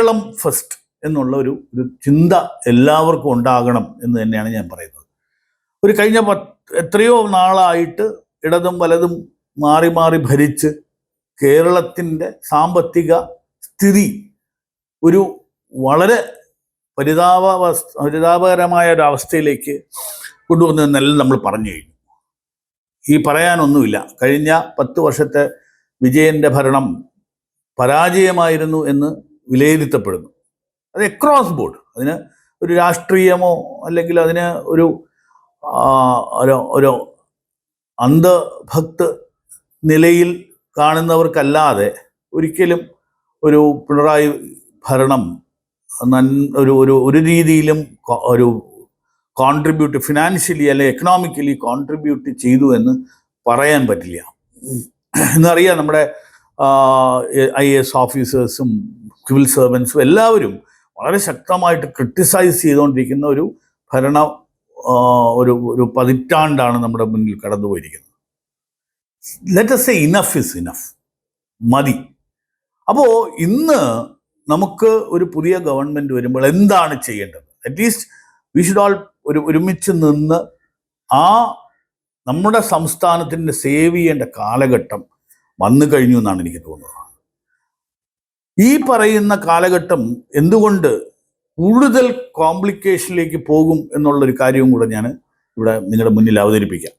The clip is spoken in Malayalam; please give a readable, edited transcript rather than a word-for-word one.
കേരളം ഫസ്റ്റ് എന്നുള്ള ഒരു ചിന്ത എല്ലാവർക്കും ഉണ്ടാകണം എന്ന് തന്നെയാണ് ഞാൻ പറയുന്നത്. ഒരു കഴിഞ്ഞ എത്രയോ നാളായിട്ട് ഇടതും വലതും മാറി മാറി ഭരിച്ച് കേരളത്തിൻ്റെ സാമ്പത്തിക സ്ഥിതി ഒരു വളരെ പരിതാപകരമായ ഒരു അവസ്ഥയിലേക്ക് കൊണ്ടുവന്നതെന്നെല്ലാം നമ്മൾ പറഞ്ഞു കഴിഞ്ഞു. ഈ പറയാനൊന്നുമില്ല. കഴിഞ്ഞ 10 വർഷത്തെ വിജയൻ്റെ ഭരണം പരാജയമായിരുന്നു എന്ന് വിലയിരുത്തപ്പെടുന്നു. അത് എക്രോസ് ബോർഡ്. അതിന് ഒരു രാഷ്ട്രീയമോ അല്ലെങ്കിൽ അതിന് ഒരു അന്ധഭക്ത് നിലയിൽ കാണുന്നവർക്കല്ലാതെ ഒരിക്കലും ഒരു പിണറായി ഭരണം ഒരു രീതിയിലും ഒരു കോൺട്രിബ്യൂട്ട് ഫിനാൻഷ്യലി അല്ലെങ്കിൽ എക്കണോമിക്കലി കോൺട്രിബ്യൂട്ട് ചെയ്തു എന്ന് പറയാൻ പറ്റില്ല. എന്നറിയാം, നമ്മുടെ IAS ഓഫീസേഴ്സും സിവിൽ സർവൻസും എല്ലാവരും വളരെ ശക്തമായിട്ട് ക്രിട്ടിസൈസ് ചെയ്തുകൊണ്ടിരിക്കുന്ന ഒരു ഒരു പതിറ്റാണ്ടാണ് നമ്മുടെ മുന്നിൽ കടന്നുപോയിരിക്കുന്നത്. Let us say enough is enough, മതി. അപ്പോൾ ഇന്ന് നമുക്ക് ഒരു പുതിയ ഗവൺമെൻറ് വരുമ്പോൾ എന്താണ് ചെയ്യേണ്ടത്? അറ്റ്ലീസ്റ്റ് വി ഷുഡ് ഓൾ ഒരുമിച്ച് നിന്ന് നമ്മുടെ സംസ്ഥാനത്തിൻ്റെ സേവ് ചെയ്യേണ്ട കാലഘട്ടം വന്നു കഴിഞ്ഞു എന്നാണ് എനിക്ക് തോന്നുന്നത്. ഈ പറയുന്ന കാലഘട്ടം എന്തുകൊണ്ട് കൂടുതൽ കോംപ്ലിക്കേഷനിലേക്ക് പോകും എന്നുള്ളൊരു കാര്യവും കൂടെ ഞാൻ ഇവിടെ നിങ്ങളുടെ മുന്നിൽ അവതരിപ്പിക്കാം.